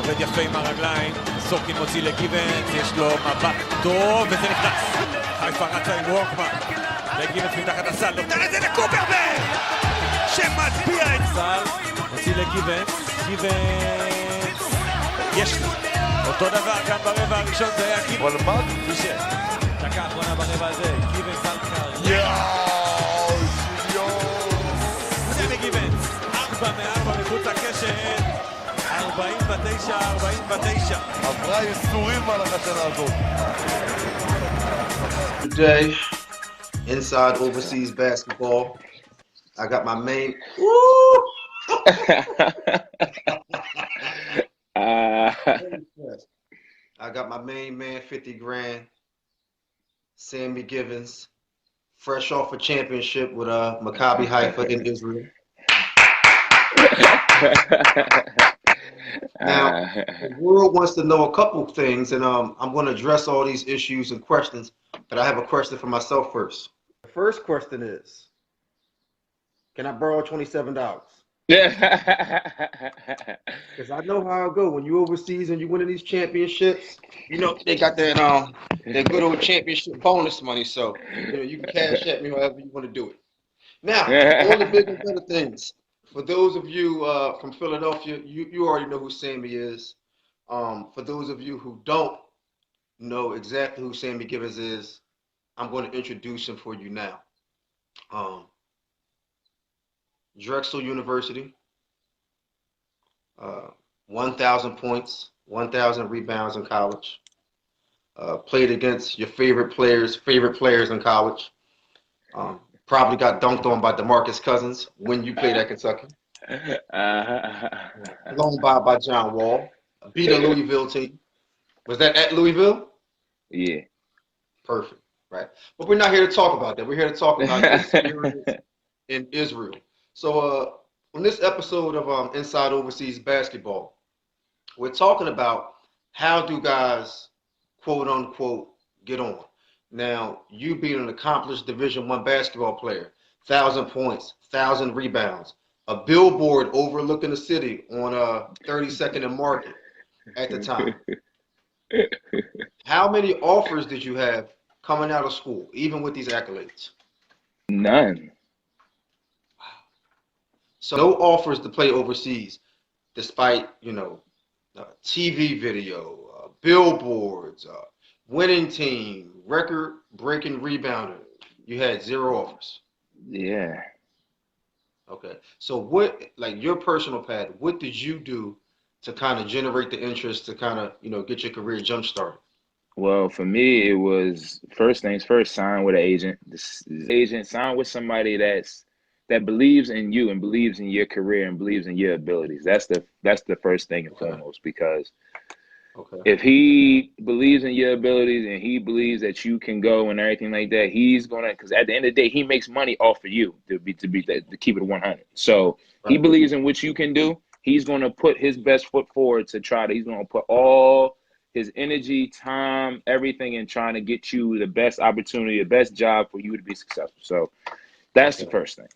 עובד יפה עם הרגליים, סורקין מוציא לגיבנס, יש לו מבט טוב וזה נכנס. חיפה רצה עם וורקמן, לגיבנס מתחת הסל, נותן את זה לקופרברג שמטביע את סל, מוציא לגיבנס, גיבנס יש לו אותו דבר גם ברבע הראשון, זה היה גיבנס אבל מה? פישר, דקה האחרונה ברבע הזה, גיבנס על קר סמי גיבנס 4 מ-4 מחוץ לקשת, 49. עברה יסורים על השנה הזאת. Today, inside overseas basketball, I got my main. I got my main man, 50 grand, Samme Givens, fresh off a championship with Macabbi Haifa in Israel. Now, the world wants to know a couple things, and I'm going to address all these issues and questions, but I have a question for myself first. The first question is, can I borrow $27? Because I know how it go when you overseas and you winning these championships. You know they got that good old championship bonus money, so you can cash at me however you want to do it. Now, all the big and better things. For those of you from Philadelphia, you already know who Samme is. For those of you who don't know exactly who Samme Givens is, I'm going to introduce him for you now. Drexel University, 1,000 points, 1,000 rebounds in college. Played against your favorite players in college. Probably got dunked on by DeMarcus Cousins when you played at Kentucky. Blown by John Wall. Beat a Louisville team. Was that at Louisville? Yeah. Perfect. Right. But we're not here to talk about that. We're here to talk about your experience in Israel. So on this episode of Inside Overseas Basketball, we're talking about how do guys, quote unquote, get on. Now, you being an accomplished Division I basketball player, 1,000 points, 1,000 rebounds, a billboard overlooking the city on 32nd and Market at the time. How many offers did you have coming out of school, even with these accolades? None. So no offers to play overseas, despite, TV video, billboards, winning team, record-breaking rebounder. You had 0 offers. Yeah. Okay. So what, like your personal path, what did you do to kind of generate the interest to kind of, get your career jump-started? Well, for me, it was first things first, sign with an agent. This agent, sign with somebody that believes in you and believes in your career and believes in your abilities. That's the first thing and foremost, because if he believes in your abilities and he believes that you can go and everything like that, he's gonna, because at the end of the day, he makes money off of you to keep it 100. So he believes in what you can do. He's gonna put his best foot forward to he's gonna put all his energy, time, everything in trying to get you the best opportunity, the best job for you to be successful. So that's the first thing.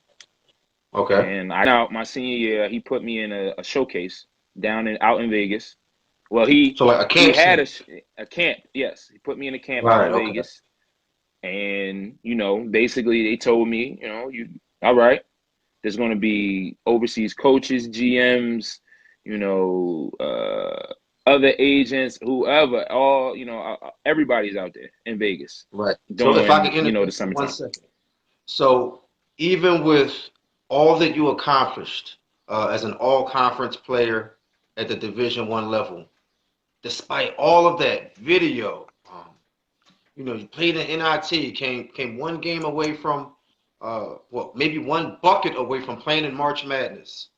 Okay. And out my senior year, he put me in a showcase out in Vegas. Well, he had a camp. Yes, he put me in a camp out in Vegas, and basically they told me, all right, there's going to be overseas coaches, GMs, other agents, whoever, all everybody's out there in Vegas. Right. During, so if I could the summertime. 1 second. So even with all that you accomplished as an all-conference player at the Division I level, despite all of that video, you played in NIT, came one game away from, maybe one bucket away from playing in March Madness.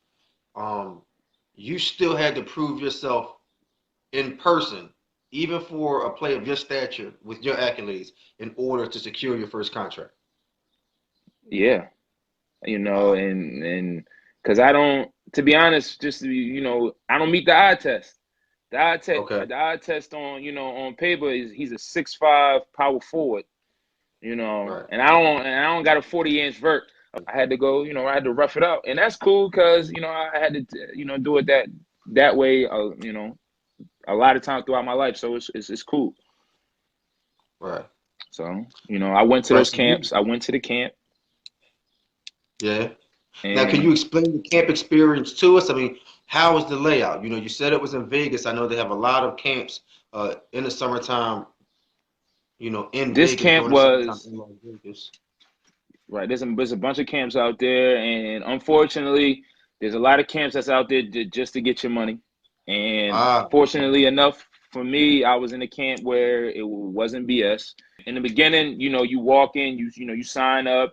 You still had to prove yourself in person, even for a player of your stature with your accolades, in order to secure your first contract. Yeah, and because I don't, to be honest, I don't meet the eye test. The eye test on, on paper he's a 6'5" power forward, and I don't got a 40-inch vert. I had to go, I had to rough it out, and that's cool because I had to, do it that way, a lot of time throughout my life, so it's cool. Right. So, you know, I went to Right. those camps. I went to the camp. Yeah. Now, can you And explain the camp experience to us? I mean, how was the layout? You know, you said it was in Vegas. I know they have a lot of camps in the summertime, you know, in this Vegas camp during the summertime was in Las Vegas. right. There's a bunch of camps out there, and unfortunately, there's a lot of camps that's out there just to get your money. And Ah, fortunately enough for me, I was in a camp where it wasn't BS. In the beginning, you know, you walk in, you sign up,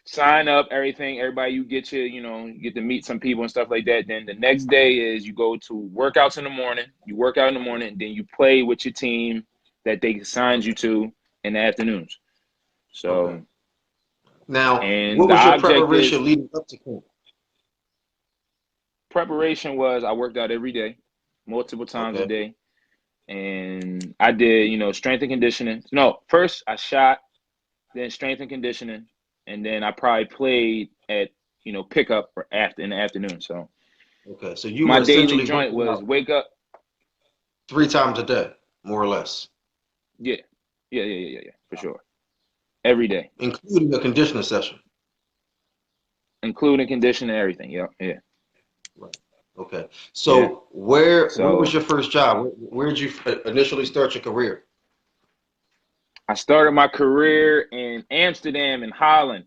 sign up, everything, everybody, you get you get to meet some people and stuff like that. Then the next day is you go to workouts in the morning, you work out in the morning, and then you play with your team that they assigned you to in the afternoons. okay. So, Now, and what the was your object is preparation leading up to camp? preparation was I worked out every day, multiple times a Okay. day. And I did, strength and conditioning. No, first I shot, then strength and conditioning, and then I probably played at, pickup or after in the afternoon. So Okay. So you my were daily essentially joint working was out wake up. 3 times a day, more or less, Yeah. Yeah, for sure. Every day, including a conditioning session. including conditioning and everything. Yeah, yeah, Right. Okay. yeah. So where was So your first job? Where did you initially start your career? I started my career in Amsterdam and Holland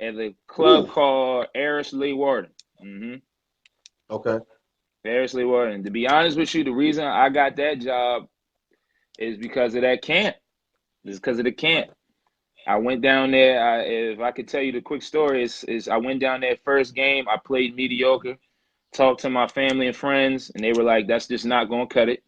at a club Ooh. called Aris Leeuwarden. Okay. Aris Leeuwarden. To be honest with you, the reason I got that job is because of that camp. It's because of the Right. camp. I went down there. If I could tell you the quick story, is I went down there first game. I played mediocre. Talked to my family and friends, and they were like, "That's just not gonna cut it."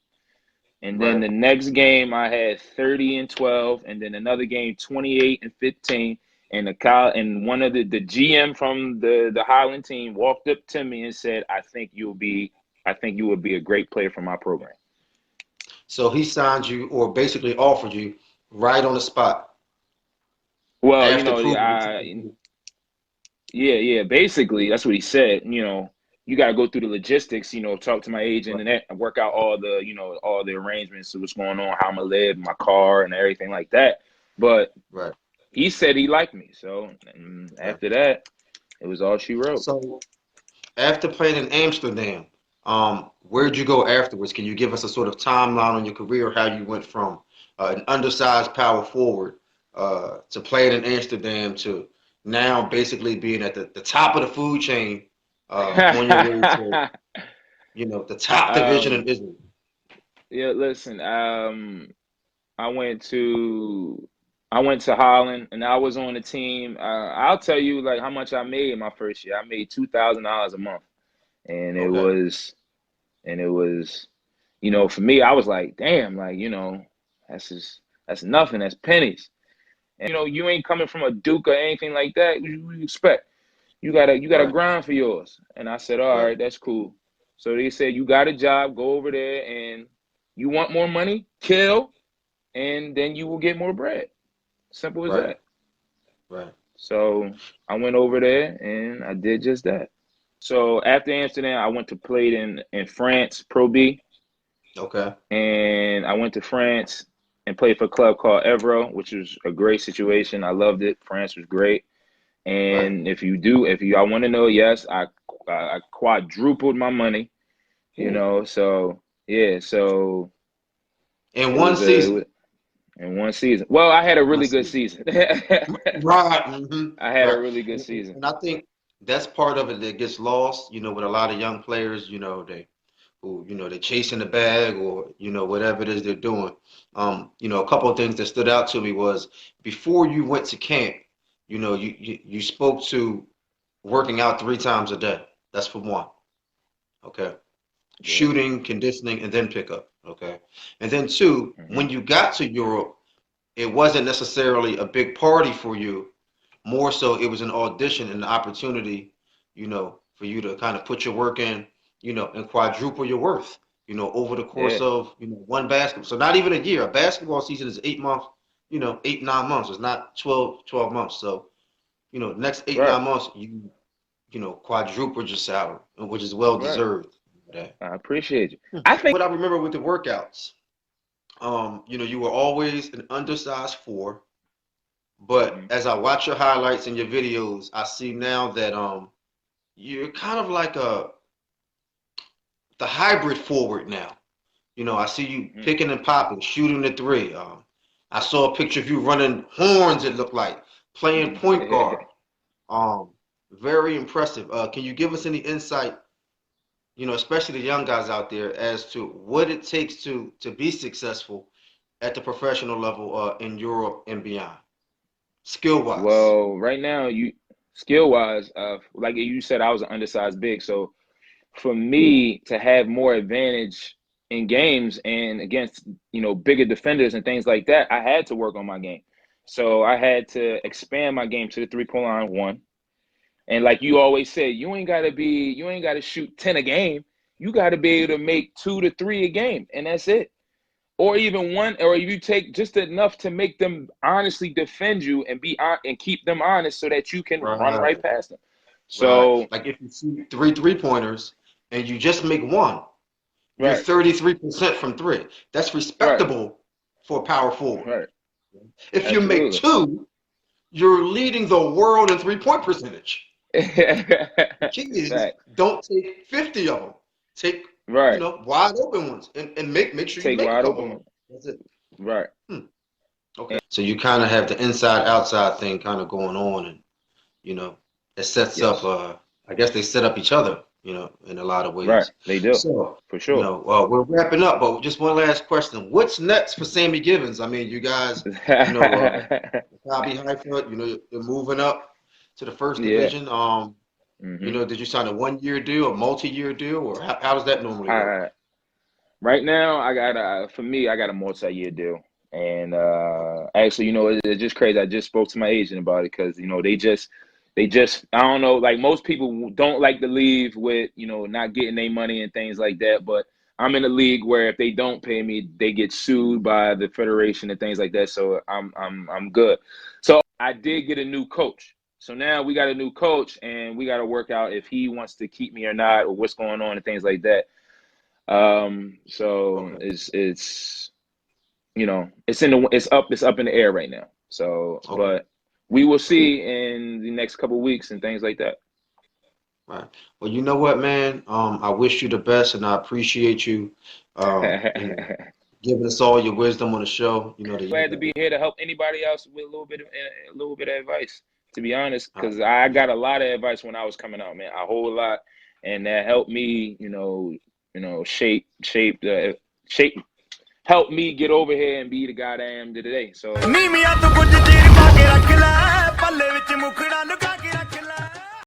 And then Right. the next game, I had 30 and 12, and then another game, 28 and 15. And one of the GM from the Highland team walked up to me and said, I think you would be a great player for my program." So he signed you, or basically offered you, right on the spot Well, after proving that you could do it. yeah. Basically, that's what he said. You got to go through the logistics. Talk to my agent Right. and that, and work out all the arrangements of what's going on, how I'm gonna live, my car, and everything like that. But Right. he said he liked me. So Right. after that, it was all she wrote. So after playing in Amsterdam, where'd you go afterwards? Can you give us a sort of timeline on your career, how you went from an undersized power forward to playing in Amsterdam to now basically being at the top of the food chain on your way to, the top division in um, Israel? yeah, listen. I went to I went to Holland, and I was on the team. I'll tell you like how much I made my first year. I made $2,000 a month, and it Okay. was and it was, for me, I was like, damn, like that's nothing. That's pennies. And you ain't coming from a Duke or anything like that. What you expect? You gotta Right. grind for yours. And I said, all Right. right, that's cool. So they said, you got a job, go over there, and you want more money, kill, and then you will get more bread. Simple as Right. that. Right. So I went over there and I did just that. So after Amsterdam, I went to play in France, Pro B, Okay. and I went to France and played for a club called Evro, which was a great situation. I loved it. France was great. Right. And I want to know, yes, I quadrupled my money, Ooh. so yeah, so In it one was a, it season. was, in one season. Well, I had a One really good season. season. Right. Hmm. I had a Right. really good And, season. and I think that's part of it that gets lost, with a lot of young players, they're chasing the bag or, whatever it is they're doing. A couple of things that stood out to me was before you went to camp, you spoke to working out 3 times a day. That's for one. Okay. Yeah. Shooting, conditioning, and then pickup. Okay. And then two, Hmm. when you got to Europe, it wasn't necessarily a big party for you. More so, it was an audition and an opportunity, for you to kind of put your work in, and quadruple your worth, over the course Yeah. of, one basketball. So not even a year. A basketball season is 8 months, 8, 9 months. It's not 12 months. So, the next eight, Right. 9 months, quadrupled your salary, which is well Right. deserved. that. I appreciate you. I think What I remember with the workouts, you were always an undersized 4, but as I watch your highlights and your videos, I see now that you're kind of like the hybrid forward now. I see you picking and popping, shooting the 3. I saw a picture of you running horns, it looked like, playing point guard. Very impressive. Can you give us any insight, especially the young guys out there, as to what it takes to be successful at the professional level in Europe and beyond, skill-wise? Well, right now, skill-wise, like you said, I was an undersized big. So for me to have more advantage in games and against, bigger defenders and things like that, I had to work on my game. So I had to expand my game to the 3-point line, 1. And like you always say, you ain't got to shoot 10 a game. You got to be able to make 2 to 3 a game, and that's it. Or even 1, or you take just enough to make them honestly defend you and and keep them honest so that you can run right past them. So like if you shoot 3 3-pointers and you just make 1, you're right. 33% from 3. That's respectable for a power forward. Right. If you make 2, you're leading the world in 3-point percentage. Jeez, don't take 50 of them. Take wide open ones and make sure you make a couple. That's it. Right. Okay. So you kind of have the inside outside thing kind of going on, and it sets up. I guess they set up each other, in a lot of ways. Right. They do. So for sure. We're wrapping up, but just one last question: what's next for Samme Givens? I mean, you guys, Macabbi Haifa, you're moving up to the first division. Did you sign a 1-year deal, a multi-year deal, or how does that normally work? Right now, I got a multi-year deal, and actually, it's just crazy. I just spoke to my agent about it because they just I don't know, like most people don't like to leave with not getting their money and things like that, but I'm in a league where if they don't pay me, they get sued by the federation and things like that. So I'm good. So I did get a new coach. So now we got a new coach, and we got to work out if he wants to keep me or not, or what's going on and things like that. It's up in the air right now. So, but we will see in the next couple of weeks and things like that. Right. Well, you know what, man? I wish you the best, and I appreciate you giving us all your wisdom on the show. Glad to be here to help anybody else with a little bit of advice. To be honest, because I got a lot of advice when I was coming out, man, a whole lot, and that helped me, help me get over here and be the guy that I am today. So.